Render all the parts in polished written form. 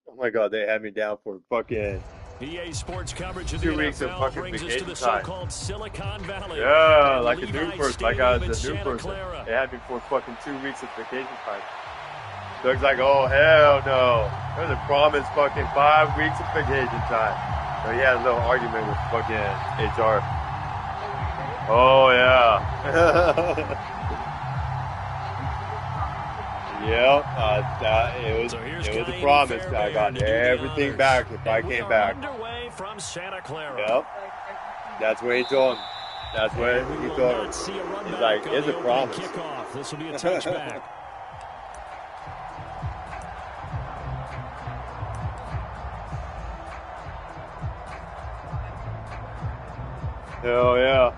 Oh my God, they had me down for fucking EA Sports coverage of the 2 weeks of NFL fucking brings us to vacation the time. so-called Silicon Valley. Yeah, And like a Levi new person, like Stadium I in was a new Santa person. Clara. They had me for fucking 2 weeks of vacation time. Doug's like, oh hell no. There was a promised fucking 5 weeks of vacation time. So he had a little argument with fucking HR. Oh yeah. Yep, it was a promise. I got everything back if I came back. Underway from Santa Clara. Yep, that's what he told him. That's what he told him. He's like, it's a promise. Kickoff. This will be a touchback. Hell yeah.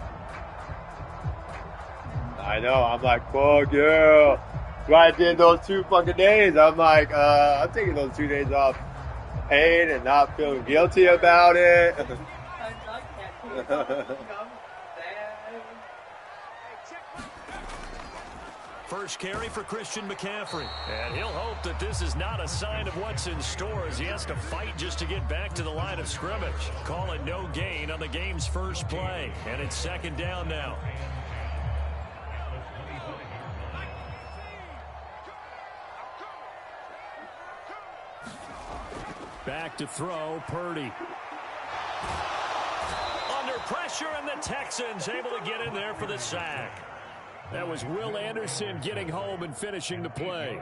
I know. I'm like, fuck yeah. Right did those 2 fucking days. I'm like, I'm taking those 2 days off paid and not feeling guilty about it. First carry for Christian McCaffrey. And he'll hope that this is not a sign of what's in store as he has to fight just to get back to the line of scrimmage. Call it no gain on the game's first play. And it's second down now. Back to throw, Purdy. Under pressure, and the Texans able to get in there for the sack. That was Will Anderson getting home and finishing the play.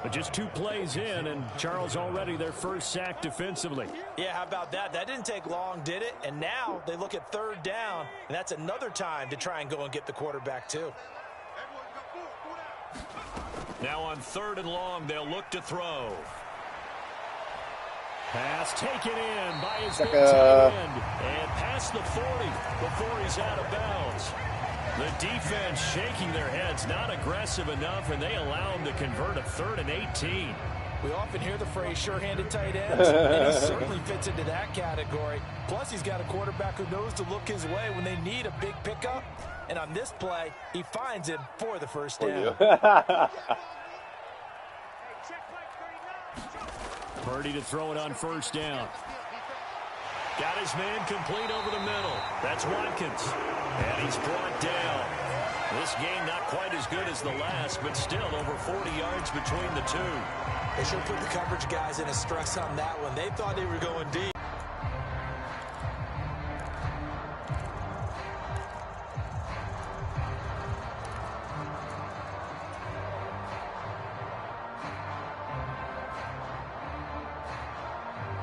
But just 2 plays in, and Charles already their first sack defensively. Yeah, how about that? That didn't take long, did it? And now they look at third down, and that's another time to try and go and get the quarterback too. Now on 3rd and long, they'll look to throw. Pass taken in by his tight end. And past the 40 before he's out of bounds. The defense shaking their heads, not aggressive enough, and they allow him to convert a 3rd and 18. We often hear the phrase sure-handed tight ends, and he certainly fits into that category. Plus, he's got a quarterback who knows to look his way when they need a big pickup. And on this play, he finds him for the first down. Purdy to throw it on 1st down. Got his man complete over the middle. That's Watkins. And he's brought down. This game not quite as good as the last, but still over 40 yards between the two. They sure put the coverage guys in a stress on that one. They thought they were going deep.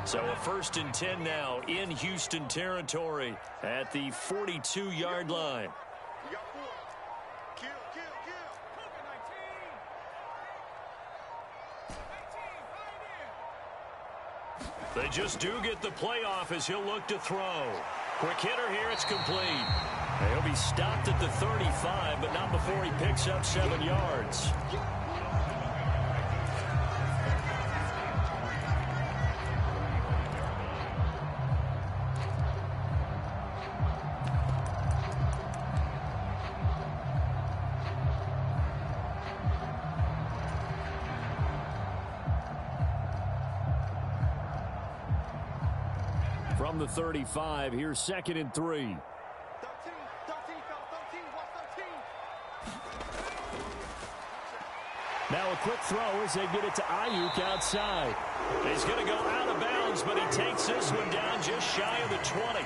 So a 1st and 10 now in Houston territory at the 42-yard line. They just do get the playoff as he'll look to throw. Quick hitter here. It's complete. He'll be stopped at the 35, but not before he picks up 7 yards. From the 35, here's 2nd and 3. Now a quick throw as they get it to Ayuk outside. He's going to go out of bounds, but he takes this one down just shy of the 20.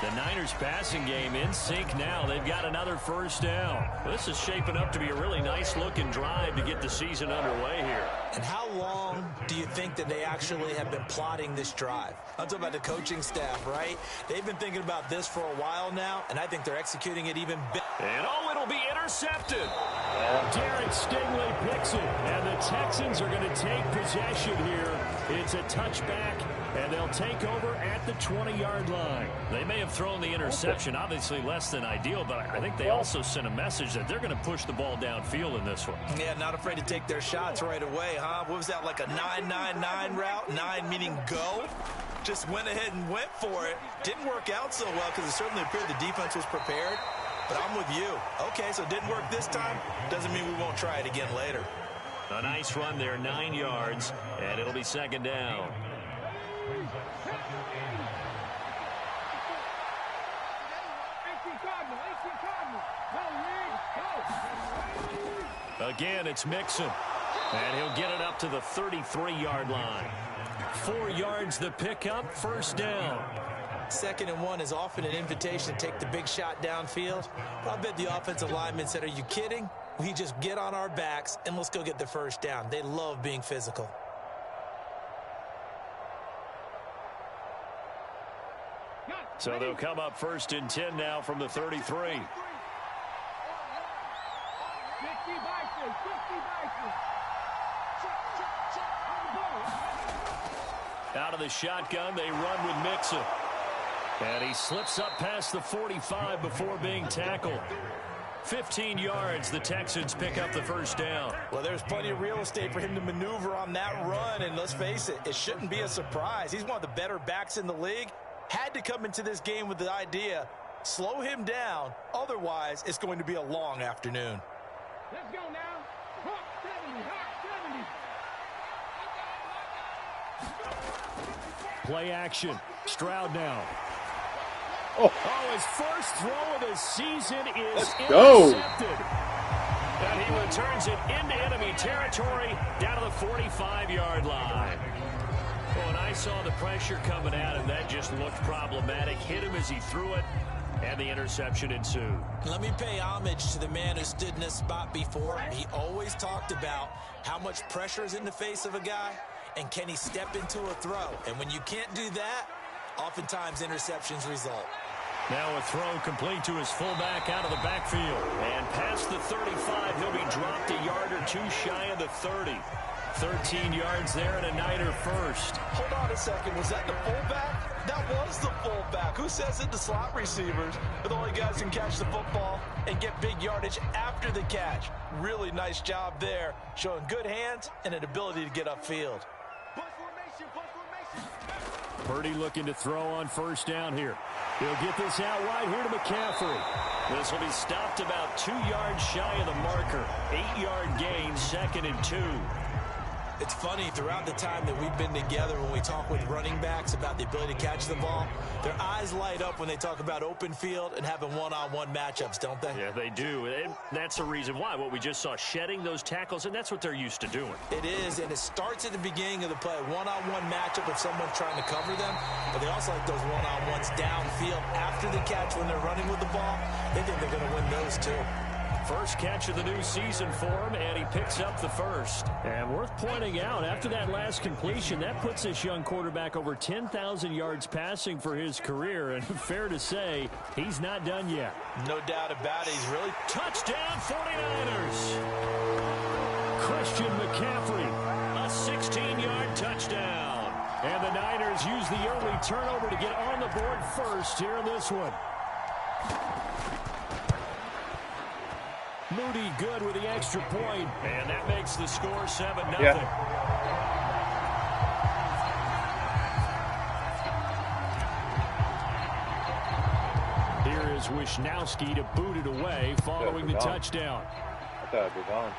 The Niners passing game in sync now. They've got another first down. This is shaping up to be a really nice-looking drive to get the season underway here. And how long do you think that they actually have been plotting this drive? I'm talking about the coaching staff, right? They've been thinking about this for a while now, and I think they're executing it even better. And it'll be intercepted. Derek Stingley picks it, and the Texans are going to take possession here. It's a touchback, and they'll take over at the 20-yard line. They may have thrown the interception, obviously less than ideal, but I think they also sent a message that they're going to push the ball downfield in this one. Yeah, not afraid to take their shots right away, huh? What was that, like a 9-9-9 route? 9 meaning go? Just went ahead and went for it. Didn't work out so well because it certainly appeared the defense was prepared. But I'm with you. Okay, so it didn't work this time. Doesn't mean we won't try it again later. A nice run there, 9 yards, and it'll be 2nd down. Again, it's Mixon, and he'll get it up to the 33-yard line. 4 yards the pickup, first down. 2nd and 1 is often an invitation to take the big shot downfield. I bet the offensive lineman said, are you kidding? We just get on our backs and let's go get the first down. They love being physical. So they'll come up 1st and 10 now from the 33. Out of the shotgun, they run with Mixon. And he slips up past the 45 before being tackled. 15 yards, the Texans pick up the first down. Well, there's plenty of real estate for him to maneuver on that run, and let's face it, it shouldn't be a surprise. He's one of the better backs in the league. Had to come into this game with the idea, slow him down, otherwise it's going to be a long afternoon. Let's go now. Hawk 70, Play action. Stroud now. Oh, his first throw of the season is intercepted. And he returns it into enemy territory down to the 45-yard line. Well, and I saw the pressure coming at him. That just looked problematic. Hit him as he threw it, and the interception ensued. Let me pay homage to the man who stood in this spot before. He always talked about how much pressure is in the face of a guy, and can he step into a throw? And when you can't do that, oftentimes interceptions result. Now a throw complete to his fullback out of the backfield. And past the 35, he'll be dropped a yard or two shy of the 30. 13 yards there and a Niner first. Hold on a second. Was that the fullback? That was the fullback. Who says it? The slot receivers are the only guys who can catch the football and get big yardage after the catch. Really nice job there, showing good hands and an ability to get upfield. Purdy looking to throw on first down here. He'll get this out wide here to McCaffrey. This will be stopped about 2 yards shy of the marker. 8-yard gain, 2nd and 2. It's funny, throughout the time that we've been together, when we talk with running backs about the ability to catch the ball, their eyes light up when they talk about open field and having one-on-one matchups, don't they? Yeah, they do. And that's the reason why. What we just saw, shedding those tackles, and that's what they're used to doing. It is, and it starts at the beginning of the play. One-on-one matchup if someone's trying to cover them, but they also like those one-on-ones downfield after the catch when they're running with the ball. They think they're going to win those too. First catch of the new season for him, and he picks up the first. And worth pointing out, after that last completion, that puts this young quarterback over 10,000 yards passing for his career. And fair to say, he's not done yet. No doubt about it. He's really... Touchdown, 49ers! Christian McCaffrey, a 16-yard touchdown. And the the Niners use the early turnover to get on the board first here in this one. Moody good with the extra point. And that makes the score 7-0. Yeah. Here is Wisnowski to boot it away following the touchdown. I thought I'd be gone.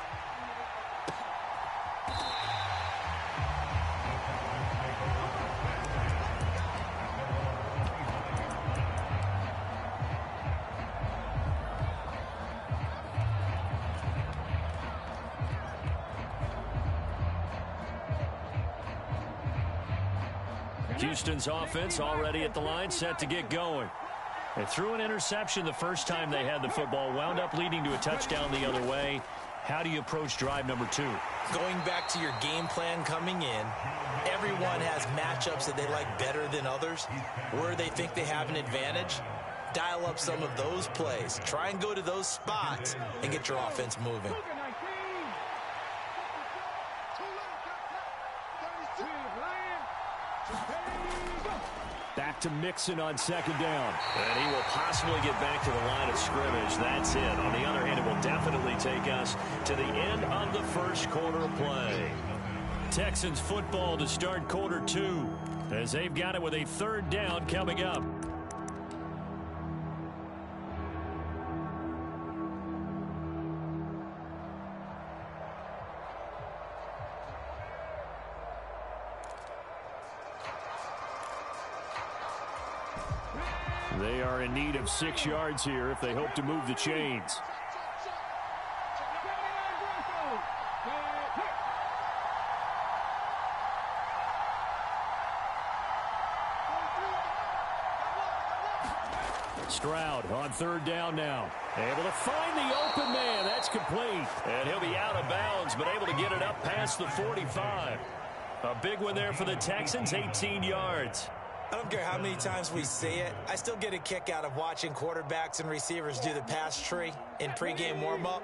Houston's offense already at the line, set to get going. They threw an interception the first time they had the football, wound up leading to a touchdown the other way. How do you approach drive number 2? Going back to your game plan coming in, everyone has matchups that they like better than others. Where they think they have an advantage, dial up some of those plays. Try and go to those spots and get your offense moving. Back to Mixon on second down. And he will possibly get back to the line of scrimmage. That's it. On the other hand, it will definitely take us to the end of the first quarter of play. Texans football to start quarter 2 as they've got it with a third down coming up. They are in need of 6 yards here if they hope to move the chains. Stroud on third down now. Able to find the open man. That's complete. And he'll be out of bounds, but able to get it up past the 45. A big one there for the Texans, 18 yards. I don't care how many times we say it, I still get a kick out of watching quarterbacks and receivers do the pass tree in pregame warm-up.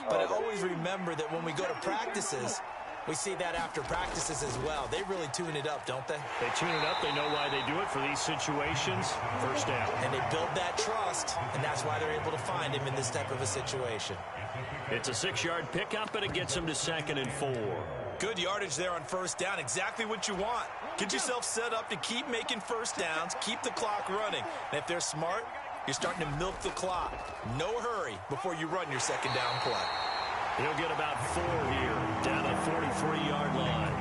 But I always remember that when we go to practices, we see that after practices as well. They really tune it up, don't they? They tune it up. They know why they do it for these situations. First down. And they build that trust, and that's why they're able to find him in this type of a situation. It's a 6-yard pickup, and it gets him to 2nd and 4. Good yardage there on first down. Exactly what you want. Get yourself set up to keep making first downs, keep the clock running. And if they're smart, you're starting to milk the clock. No hurry before you run your second down play. He'll get about 4 here, down at 43-yard line.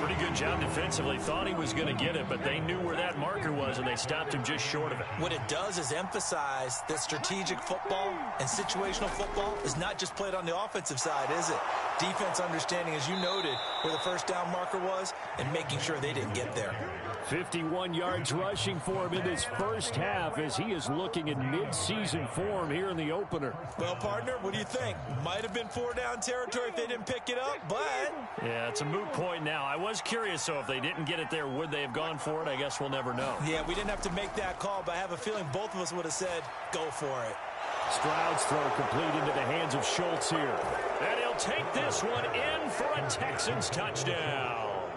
Pretty good job defensively. Thought he was going to get it, but they knew where that marker was, and they stopped him just short of it. What it does is emphasize that strategic football and situational football is not just played on the offensive side, is it? Defense understanding, as you noted, where the first down marker was and making sure they didn't get there. 51 yards rushing for him in this first half as he is looking in mid-season form here in the opener. Well, partner, what do you think? Might have been 4-down territory if they didn't pick it up, but... Yeah, it's a moot point now. I was curious, so if they didn't get it there, would they have gone for it? I guess we'll never know. Yeah, we didn't have to make that call, but I have a feeling both of us would have said, go for it. Stroud's throw complete into the hands of Schultz here. And he'll take this one in for a Texans touchdown.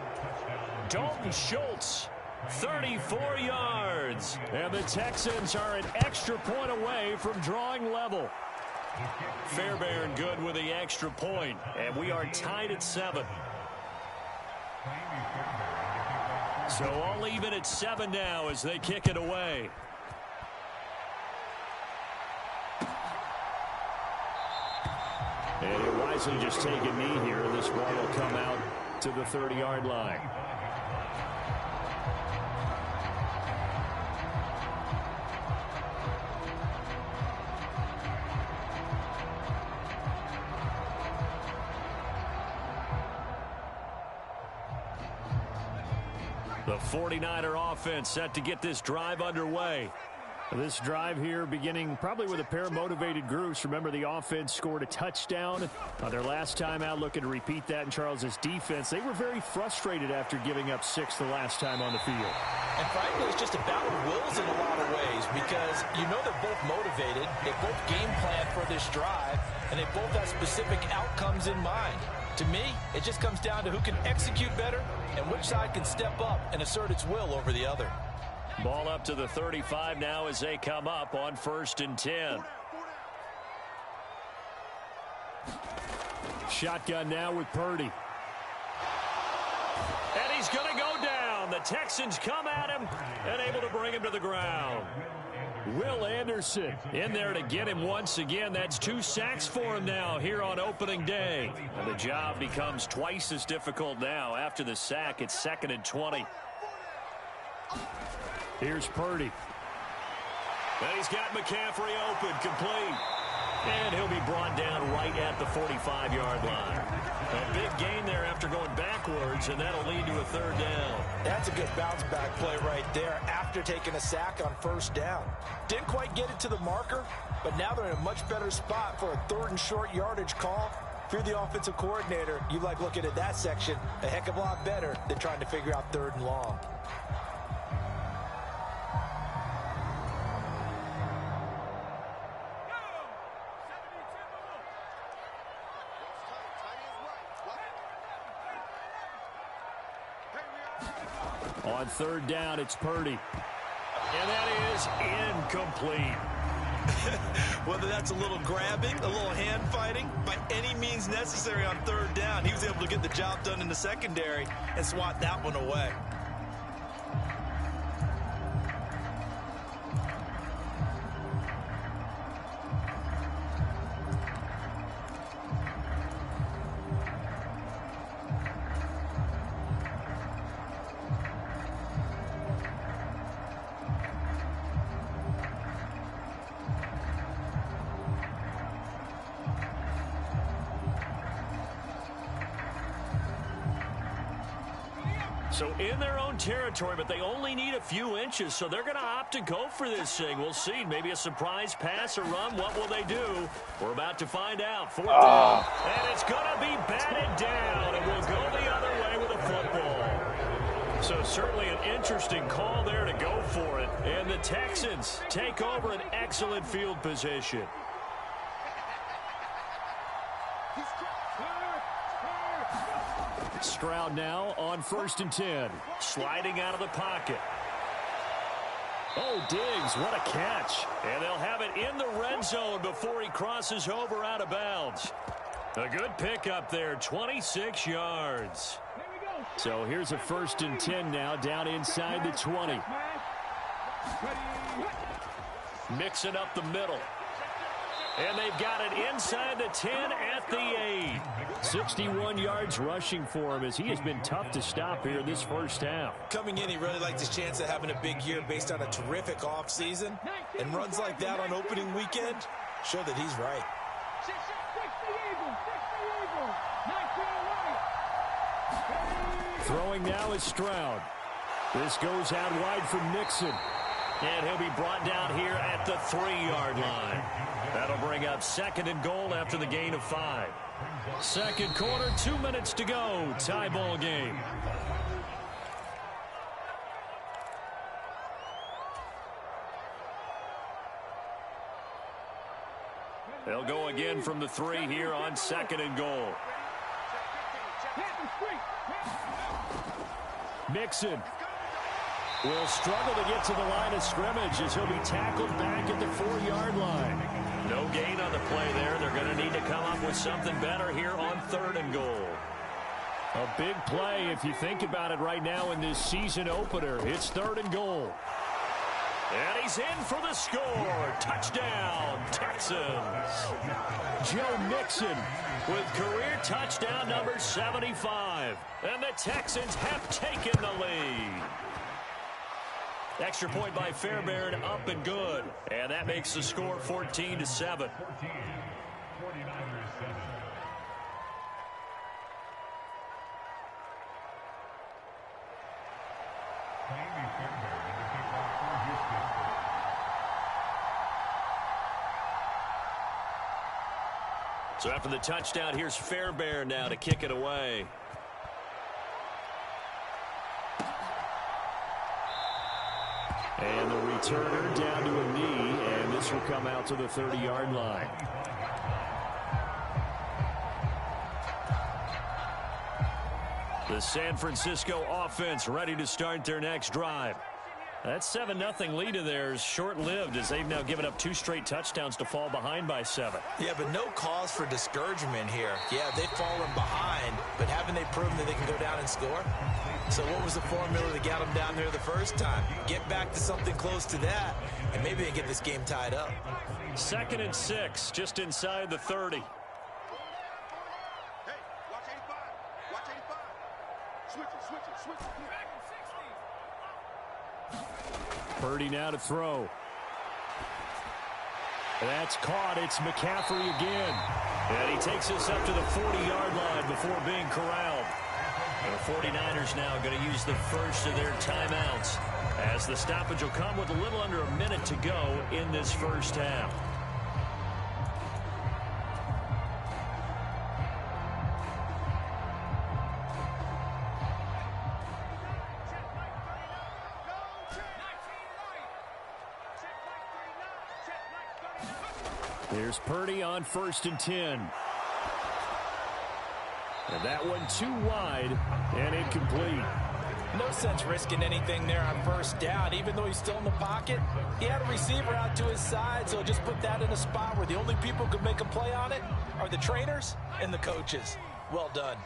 Dalton Schultz, 34 yards. And the Texans are an extra point away from drawing level. Fairbairn good with the extra point. And we are tied at 7. So all even at 7 now as they kick it away. And he'll wisely just take a knee here. This ball will come out to the 30-yard line. The 49er offense set to get this drive underway. This drive here beginning probably with a pair of motivated groups. Remember, the offense scored a touchdown on their last time out, looking to repeat that in Charles's defense. They were very frustrated after giving up 6 the last time on the field. And frankly, it's just a battle of wills in a lot of ways because you know they're both motivated. They both game plan for this drive, and they both have specific outcomes in mind. To me, it just comes down to who can execute better and which side can step up and assert its will over the other. Ball up to the 35 now as they come up on 1st and 10. Shotgun now with Purdy. And he's going to go down. The Texans come at him and able to bring him to the ground. Will Anderson in there to get him once again. That's 2 sacks for him now here on opening day. And the job becomes twice as difficult now. After the sack, it's 2nd and 20. Here's Purdy. And he's got McCaffrey open, complete. And he'll be brought down right at the 45-yard line. A big gain there after going backwards, and that'll lead to a 3rd down. That's a good bounce-back play right there after taking a sack on 1st down. Didn't quite get it to the marker, but now they're in a much better spot for a 3rd and short yardage call. If you're the offensive coordinator, you like looking at that section a heck of a lot better than trying to figure out 3rd and long. On 3rd down, it's Purdy. And that is incomplete. Whether that's a little grabbing, a little hand fighting, by any means necessary on 3rd down, he was able to get the job done in the secondary and swat that one away. So in their own territory, but they only need a few inches, so they're going to opt to go for this thing. We'll see. Maybe a surprise pass or run. What will they do? We're about to find out. 4th down. And it's going to be batted down, and we'll go the other way with a football. So certainly an interesting call there to go for it. And the Texans take over an excellent field position. Stroud now on 1st and 10. Sliding out of the pocket. Oh, Diggs, what a catch. And they'll have it in the red zone before he crosses over out of bounds. A good pickup there, 26 yards. So here's a 1st and 10 now, down inside the 20. Mixing up the middle. And they've got it inside the 10 at the 8. 61 yards rushing for him as he has been tough to stop here this 1st half. Coming in, he really liked his chance of having a big year based on a terrific offseason. And runs like that on opening weekend show that he's right. Throwing now is Stroud. This goes out wide for Mixon. And he'll be brought down here at the 3-yard line. That'll bring up 2nd and goal after the gain of 5. 2nd quarter, 2 minutes to go. Tie ball game. They'll go again from the 3 here on 2nd and goal. Mixon will struggle to get to the line of scrimmage as he'll be tackled back at the 4-yard line. No gain on the play there. They're going to need to come up with something better here on 3rd and goal. A big play if you think about it right now in this season opener. It's 3rd and goal. And he's in for the score. Touchdown, Texans. Joe Mixon with career touchdown number 75. And the Texans have taken the lead. Extra point by Fairbairn, up and good. And that makes the score 14-7. So after the touchdown, here's Fairbairn now to kick it away. And the returner down to a knee, and this will come out to the 30-yard line. The San Francisco offense ready to start their next drive. That 7-0 lead of theirs short-lived as they've now given up 2 straight touchdowns to fall behind by 7. Yeah, but no cause for discouragement here. Yeah, they've fallen behind, but haven't they proven that they can go down and score? So what was the formula that got them down there the first time? Get back to something close to that, and maybe they get this game tied up. 2nd and 6, just inside the 30. Hey, watch 85. Watch 85. Switch it. Purdy now to throw. That's caught. It's McCaffrey again. And he takes us up to the 40-yard line before being corralled. And the 49ers now going to use the first of their timeouts, as the stoppage will come with a little under a minute to go in this first half. Here's Purdy on 1st and 10. And that one too wide and incomplete. No sense risking anything there on 1st down. Even though he's still in the pocket, he had a receiver out to his side, so just put that in a spot where the only people who can make a play on it are the trainers and the coaches. Well done.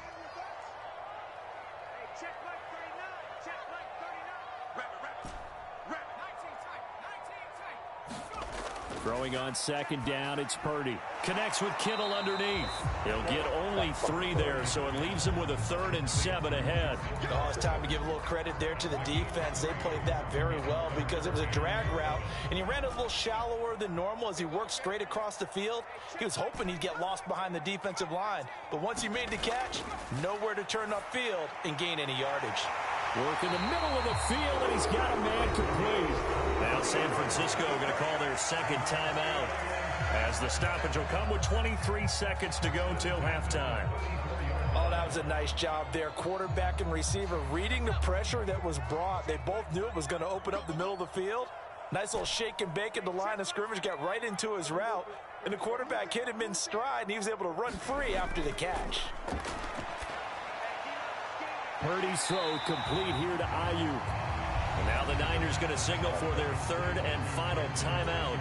Throwing on 2nd down, it's Purdy. Connects with Kittle underneath. He'll get only 3 there, so it leaves him with a 3rd and 7 ahead. Oh, it's time to give a little credit there to the defense. They played that very well because it was a drag route, and he ran a little shallower than normal as he worked straight across the field. He was hoping he'd get lost behind the defensive line, but once he made the catch, nowhere to turn upfield and gain any yardage. Work in the middle of the field, and he's got a man complete. Now San Francisco going to call their 2nd timeout, as the stoppage will come with 23 seconds to go till halftime. Oh, that was a nice job there. Quarterback and receiver reading the pressure that was brought. They both knew it was going to open up the middle of the field. Nice little shake and bake at the line of scrimmage, got right into his route, and the quarterback hit him in stride, and he was able to run free after the catch. Purdy's throw complete here to Ayuk. And now the Niners going to signal for their 3rd and final timeout.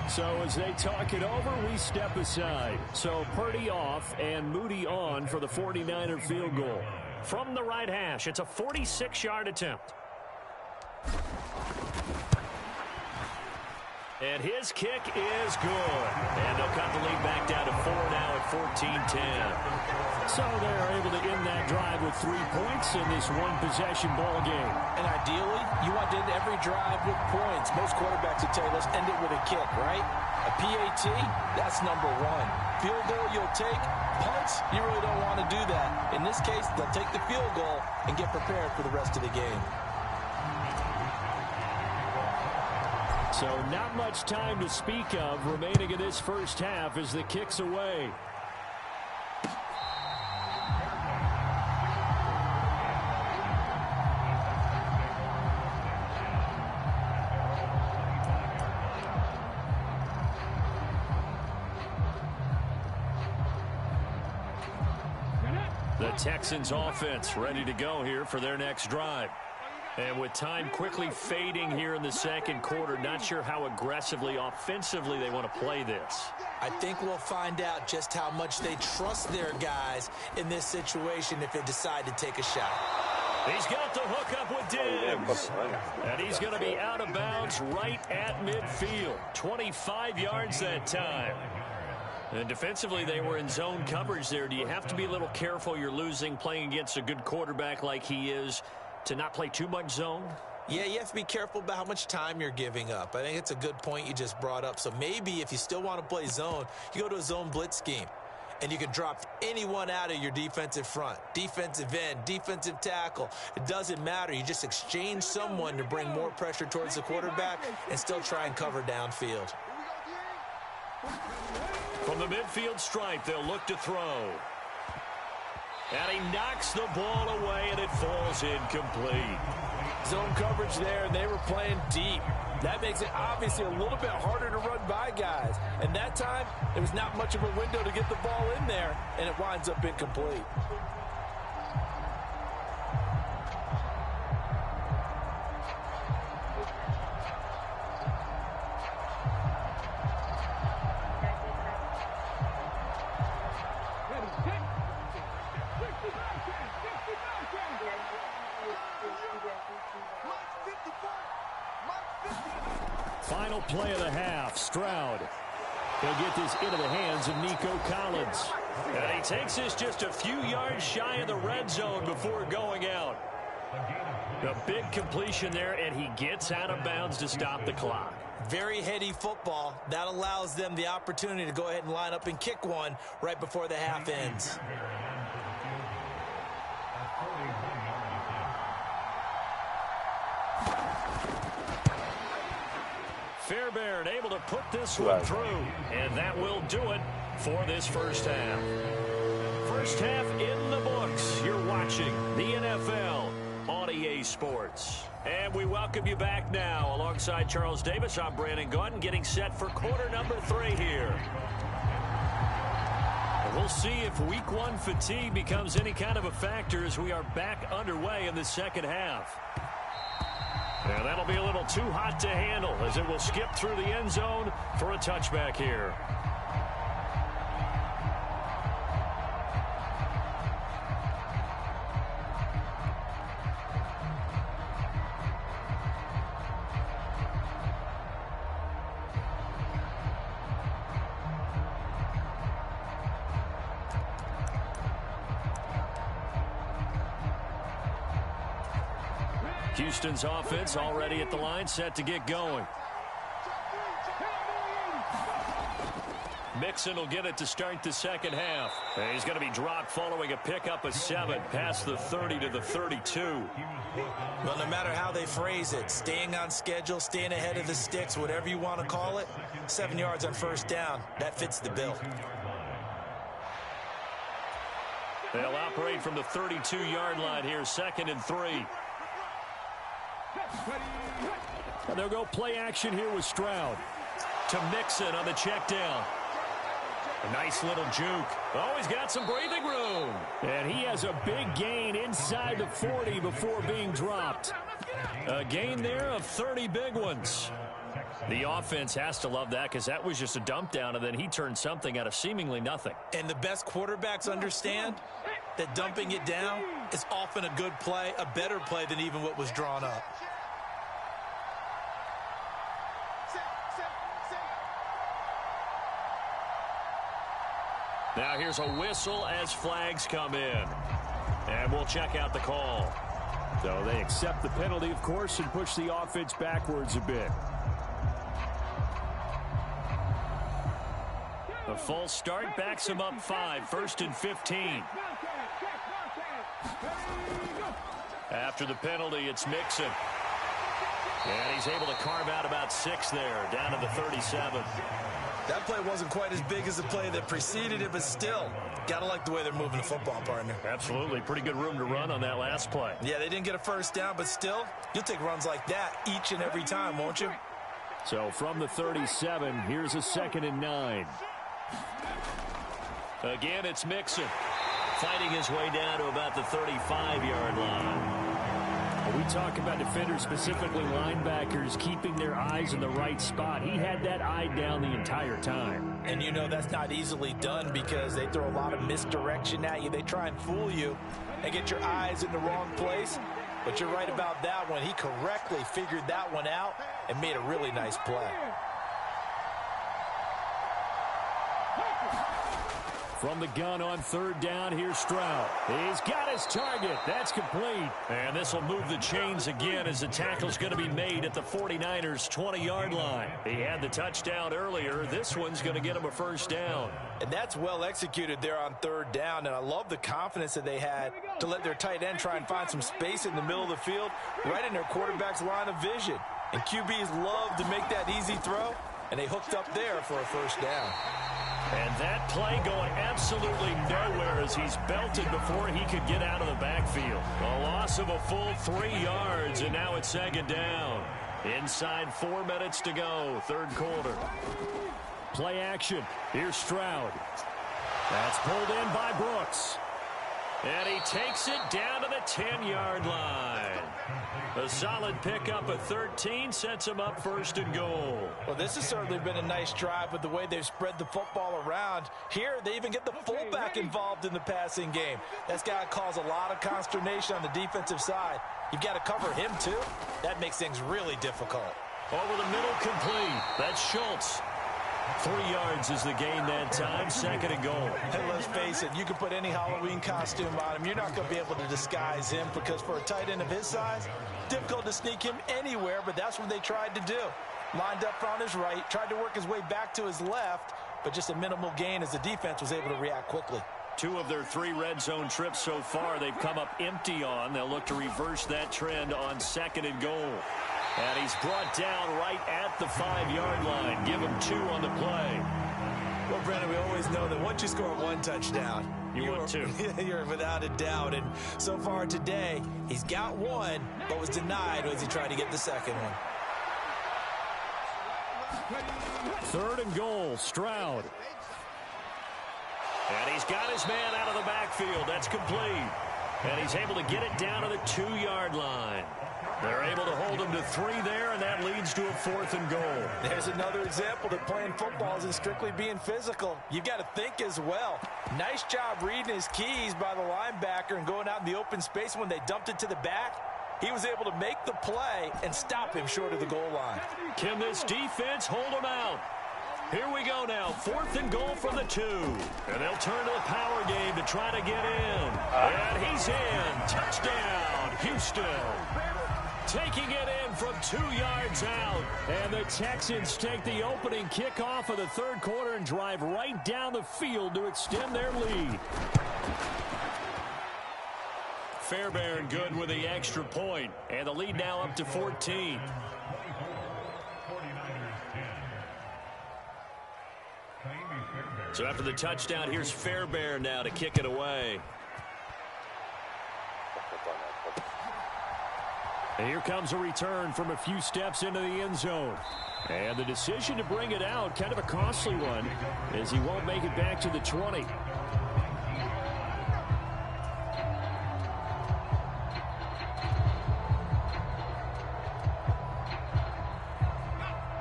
So as they talk it over, we step aside. So Purdy off and Moody on for the 49er field goal. From the right hash, it's a 46-yard attempt. And his kick is good. And they'll cut the lead back down to 4 now at 14-10. So they're able to end that drive with 3 points in this one-possession ball game. And ideally, you want to end every drive with points. Most quarterbacks would tell you, let's end it with a kick, right? A PAT, that's number 1. Field goal you'll take. Punts, you really don't want to do that. In this case, they'll take the field goal and get prepared for the rest of the game. So not much time to speak of remaining in this first half as the kick's away. The Texans offense ready to go here for their next drive. And with time quickly fading here in the 2nd quarter, not sure how aggressively, offensively they want to play this. I think we'll find out just how much they trust their guys in this situation if they decide to take a shot. He's got the hook up with Diggs. And he's going to be out of bounds right at midfield. 25 yards that time. And defensively, they were in zone coverage there. Do you have to be a little careful you're losing playing against a good quarterback like he is to not play too much zone? Yeah, you have to be careful about how much time you're giving up. I think it's a good point you just brought up. So maybe if you still want to play zone, you go to a zone blitz scheme. And you can drop anyone out of your defensive front. Defensive end, defensive tackle. It doesn't matter. You just exchange someone to bring more pressure towards the quarterback and still try and cover downfield. From the midfield stripe, they'll look to throw. And he knocks the ball away, and it falls incomplete. Zone coverage there, and they were playing deep. That makes it obviously a little bit harder to run by guys. And that time, there was not much of a window to get the ball in there, and it winds up incomplete. Final play of the half. Stroud. He'll get this into the hands of Nico Collins. And he takes this just a few yards shy of the red zone before going out. A big completion there, and he gets out of bounds to stop the clock. Very heady football. That allows them the opportunity to go ahead and line up and kick one right before the half ends. Fairbairn able to put this one through, and that will do it for this first half. First half in the books. You're watching the NFL on EA Sports. And we welcome you back now. Alongside Charles Davis, I'm Brandon Gaudin, getting set for quarter number 3 here. And we'll see if week 1 fatigue becomes any kind of a factor as we are back underway in the second half. And that'll be a little too hot to handle as it will skip through the end zone for a touchback here. Houston's offense already at the line, set to get going. Mixon will get it to start the second half. And he's going to be dropped following a pickup of 7 past the 30 to the 32. Well, no matter how they phrase it, staying on schedule, staying ahead of the sticks, whatever you want to call it, 7 yards on first down, that fits the bill. They'll operate from the 32-yard line here, 2nd and 3. And they'll go play action here with Stroud. To Mixon on the check down. A nice little juke. Oh, he's got some breathing room. And he has a big gain inside the 40 before being dropped. A gain there of 30 big ones. The offense has to love that because that was just a dump down, and then he turned something out of seemingly nothing. And the best quarterbacks understand that dumping it down is often a good play, a better play than even what was drawn up. Now here's a whistle as flags come in. And we'll check out the call. So they accept the penalty, of course, and push the offense backwards a bit. A false start backs him up 5, 1st and 15. After the penalty, it's Mixon. And he's able to carve out about 6 there, down to the 37. That play wasn't quite as big as the play that preceded it, but still, gotta like the way they're moving the football, partner. Absolutely. Pretty good room to run on that last play. Yeah, they didn't get a first down, but still, you'll take runs like that each and every time, won't you? So from the 37, here's a 2nd and 9. Again, it's Mixon. Fighting his way down to about the 35-yard line. We talk about defenders, specifically linebackers, keeping their eyes in the right spot. He had that eye down the entire time. And you know that's not easily done because they throw a lot of misdirection at you. They try and fool you and get your eyes in the wrong place. But you're right about that one. He correctly figured that one out and made a really nice play. From the gun on 3rd down, here's Stroud. He's got his target. That's complete. And this will move the chains again as the tackle's going to be made at the 49ers' 20-yard line. He had the touchdown earlier. This one's going to get him a first down. And that's well executed there on 3rd down. And I love the confidence that they had to let their tight end try and find some space in the middle of the field, right in their quarterback's line of vision. And QBs love to make that easy throw, and they hooked up there for a first down. And that play going absolutely nowhere as he's belted before he could get out of the backfield. A loss of a full 3 yards, and now it's 2nd down. Inside 4 minutes to go, 3rd quarter. Play action. Here's Stroud. That's pulled in by Brooks. And he takes it down to the 10-yard line. A solid pickup at 13 sets him up 1st and goal. Well, this has certainly been a nice drive with the way they've spread the football around. Here, they even get the fullback involved in the passing game. That's got to cause a lot of consternation on the defensive side. You've got to cover him, too. That makes things really difficult. Over the middle, complete. That's Schultz. 3 yards is the gain that time. 2nd and goal. And let's face it, you can put any Halloween costume on him. You're not going to be able to disguise him because for a tight end of his size, difficult to sneak him anywhere, but that's what they tried to do. Lined up on his right, tried to work his way back to his left, but just a minimal gain as the defense was able to react quickly. 2 of their 3 red zone trips so far they've come up empty on. They'll look to reverse that trend on 2nd and goal. And he's brought down right at the 5-yard line. Give him 2 on the play. Well, Brennan, we always know that once you score 1 touchdown, want 2. You're without a doubt. And so far today, he's got 1, but was denied as he tried to get the 2nd one. 3rd and goal, Stroud. And he's got his man out of the backfield. That's complete. And he's able to get it down to the 2-yard line. They're able to hold him to 3 there, and that leads to a 4th and goal. There's another example that playing football isn't strictly being physical. You've got to think as well. Nice job reading his keys by the linebacker and going out in the open space. When they dumped it to the back, he was able to make the play and stop him short of the goal line. Can this defense hold him out? Here we go now. 4th and goal from the 2. And they'll turn to the power game to try to get in. And he's in. Touchdown, Houston. Taking it in from 2 yards out. And the Texans take the opening kickoff of the 3rd quarter and drive right down the field to extend their lead. Fairbairn good with the extra point. And the lead now up to 14. So after the touchdown, here's Fairbairn now to kick it away. And here comes a return from a few steps into the end zone. And the decision to bring it out, kind of a costly one, as he won't make it back to the 20.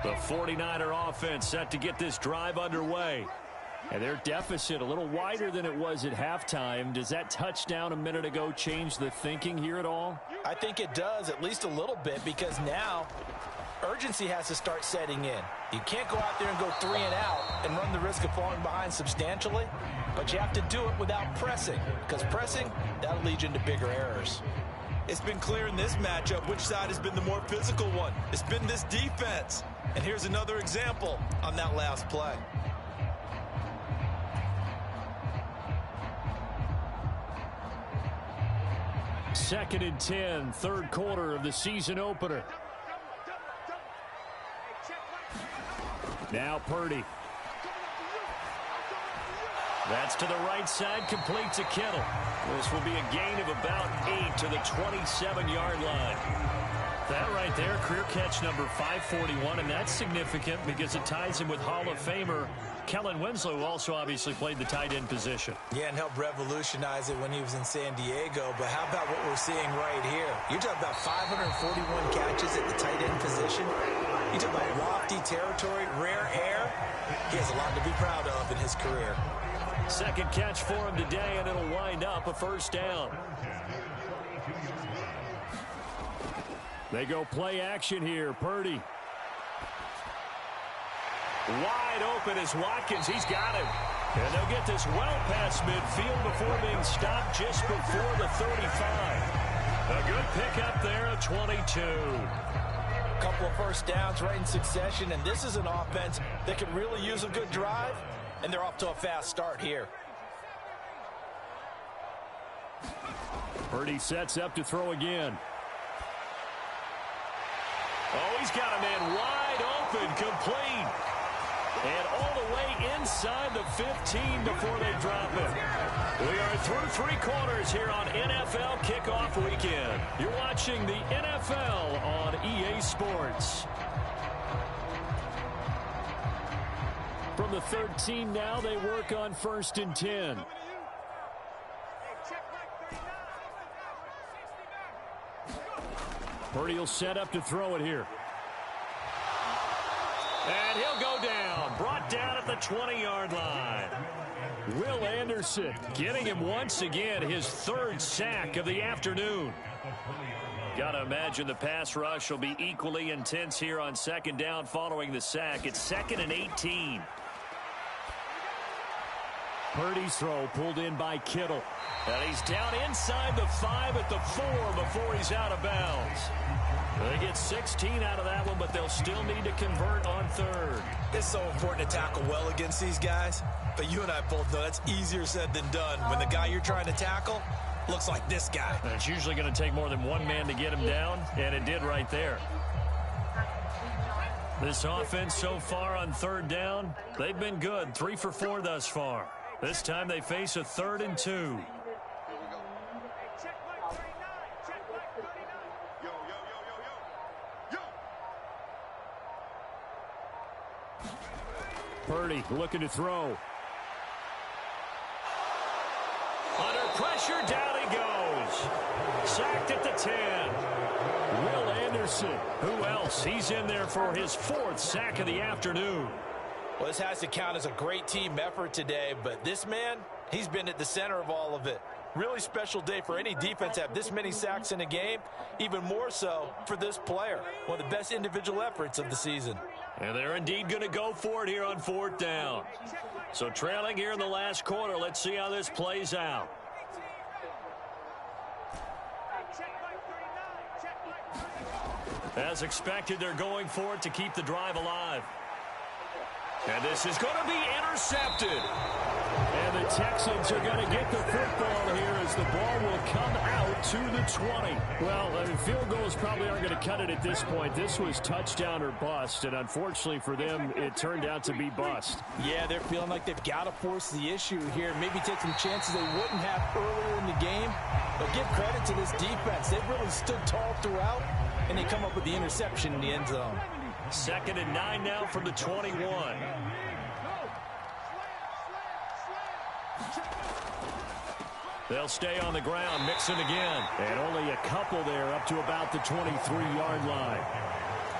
The 49er offense set to get this drive underway. And their deficit a little wider than it was at halftime. Does that touchdown a minute ago change the thinking here at all? I think it does, at least a little bit, because now urgency has to start setting in. You can't go out there and go 3 and out and run the risk of falling behind substantially, but you have to do it without pressing, because pressing, that'll lead you into bigger errors. It's been clear in this matchup which side has been the more physical one. It's been this defense. And here's another example on that last play. Second and 10, 3rd quarter of the season opener. Now Purdy. That's to the right side, complete to Kittle. This will be a gain of about 8 to the 27-yard line. That right there, career catch number 541, and that's significant because it ties him with Hall of Famer Kellen Winslow, who also obviously played the tight end position. Yeah, and helped revolutionize it when he was in San Diego. But how about what we're seeing right here? You're talking about 541 catches at the tight end position. You talk about lofty territory, rare air. He has a lot to be proud of in his career. Second catch for him today, and it'll wind up a 1st down. They go play action here. Purdy. Wide open is Watkins. He's got him. And they'll get this well past midfield before being stopped just before the 35. A good pickup there at 22. A couple of 1st downs right in succession, and this is an offense that can really use a good drive, and they're off to a fast start here. Purdy sets up to throw again. Oh, he's got a man wide open, complete. And all the way inside the 15 before they drop it. We are through 3 quarters here on NFL Kickoff Weekend. You're watching the NFL on EA Sports. From the 13 now, they work on 1st and 10. Purdy will set up to throw it here. And he'll go down. Brought down at the 20-yard line. Will Anderson getting him once again, his third sack of the afternoon. Got to imagine the pass rush will be equally intense here on second down following the sack. It's 2nd and 18. Purdy's throw pulled in by Kittle. And he's down inside the 5 at the 4 before he's out of bounds. They get 16 out of that one, but they'll still need to convert on third. It's so important to tackle well against these guys, but you and I both know that's easier said than done when the guy you're trying to tackle looks like this guy. And it's usually going to take more than one man to get him down, and it did right there. This offense so far on third down, they've been good. 3 for 4 thus far. This time they face a 3rd and 2. Purdy looking to throw. Under pressure, down he goes. Sacked at the 10. Will Anderson. Who else? He's in there for his 4th sack of the afternoon. Well, this has to count as a great team effort today, but this man, he's been at the center of all of it. Really special day for any defense to have this many sacks in a game, even more so for this player. One of the best individual efforts of the season. And they're indeed going to go for it here on 4th down. So trailing here in the last quarter, let's see how this plays out. As expected, they're going for it to keep the drive alive. And this is going to be intercepted. And the Texans are going to get the football here as the ball will come out to the 20. Well, field goals probably aren't going to cut it at this point. This was touchdown or bust, and unfortunately for them, it turned out to be bust. Yeah, they're feeling like they've got to force the issue here, maybe take some chances they wouldn't have earlier in the game. But give credit to this defense. They've really stood tall throughout, and they come up with the interception in the end zone. 2nd and 9 now from the 21. They'll stay on the ground, mixing again. And only a couple there up to about the 23-yard line.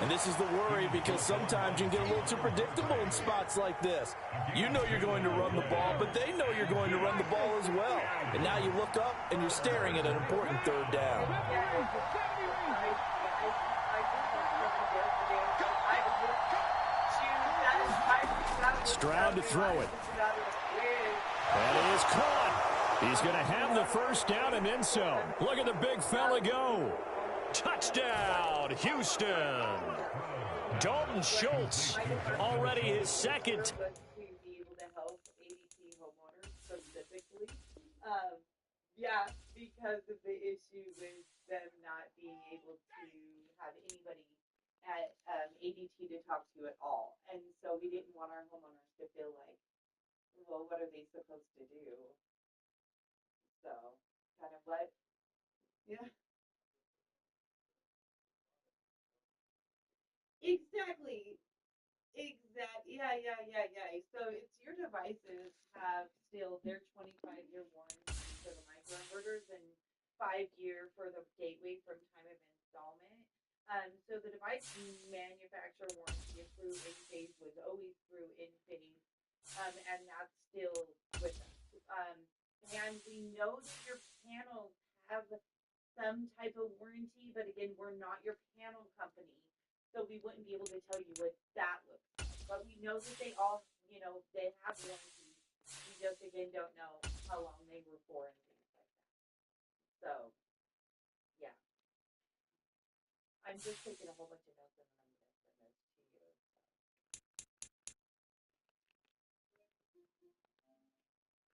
And this is the worry because sometimes you can get a little too predictable in spots like this. You know you're going to run the ball, but they know you're going to run the ball as well. And now you look up and you're staring at an important 3rd down. Stroud to throw it. And it is caught. He's going to have the 1st down and then some. Look at the big fella go. Touchdown, Houston. Dalton Schultz, already his 2nd. Yeah, because of the issue with them not being able to have anybody at ADT to talk to at all. And so we didn't want our homeowners to feel like, well, what are they supposed to do? So, kind of what? Yeah. Exactly. Yeah. So it's your devices have still their 25-year warranty for the microinverters and 5-year for the gateway from time of installment. So the device manufacturer warranty through Enphase was always through Enphase, and that's still with us. And we know that your panels have some type of warranty, but again, we're not your panel company, so we wouldn't be able to tell you what that looks like. But we know that they all, they have warranties. We just, again, don't know how long they were for and things like that. So, yeah. I'm just taking a whole bunch of notes in the